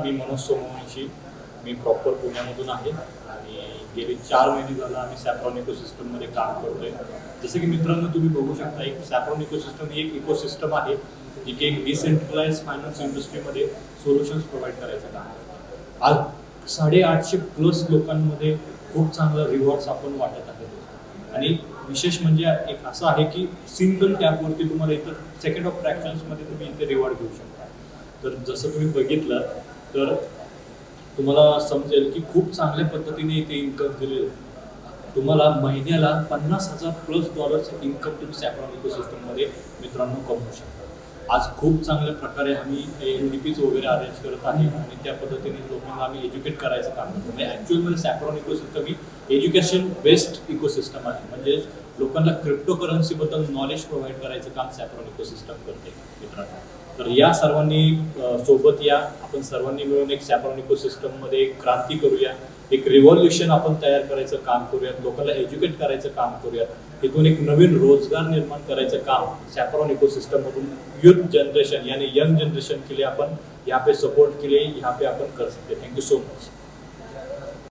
मी मनोज सोमवंशी. मी proper पुण्यामधून आहे आणि गेली 4 महिने झालं आम्ही सॅफ्रॉन इकोसिस्टममध्ये काम करतोय. जसं की मित्रांनो तुम्ही बघू शकता, एक सॅफ्रॉन इकोसिस्टम ही एक इकोसिस्टम आहे जी की एक डिसेंट्रलाइज फायनान्स इंडस्ट्रीमध्ये सोल्युशन्स प्रोव्हाइड करायचं काम आहे. आज 850+ लोकांमध्ये खूप चांगलं रिवॉर्ड्स आपण वाटत आहोत आणि विशेष म्हणजे एक असं आहे की सिंगल टॅपवरती तुम्हाला इथं सेकंड ऑफ फ्रॅक्शन्समध्ये तुम्ही इथे रिवॉर्ड घेऊ शकता. तर जसं तुम्ही बघितलं तर तुम्हाला समजेल की खूप चांगल्या पद्धतीने इथे इन्कम दिलेलं आहे. तुम्हाला महिन्याला $50,000+ इन्कम तुम्ही सॅफ्रॉन इकोसिस्टममध्ये मित्रांनो कमवू शकता. आज खूप चांगल्या प्रकारे आम्ही LDPs वगैरे अरेंज करत आहे आणि त्या पद्धतीने लोकांना आम्ही एज्युकेट करायचं काम करतो. म्हणजे ॲक्च्युअलमध्ये सॅफ्रॉन इकोसिस्टम ही एज्युकेशन बेस्ड इकोसिस्टम आहे. म्हणजे लोकांना क्रिप्टोकरन्सीबद्दल नॉलेज प्रोव्हाइड करायचं काम सॅफ्रॉन इकोसिस्टम करते मित्रांनो. तर या सर्वांनी सोबत या, आपण सर्वांनी मिळून एक सॅफ्रॉन इकोसिस्टममध्ये एक क्रांती करूया, एक रिव्हॉल्युशन आपण तयार करायचं काम करूयात, लोकांना एज्युकेट करायचं काम करूयात. इथून एक नवीन रोजगार निर्माण करायचं काम सॅफ्रॉन इकोसिस्टममधून यूथ जनरेशन यानी यंग जनरेशन के लिए अपन यहाँ पे सपोर्ट के लिए यहाँ पे अपन कर सकते हैं. Thank you so much.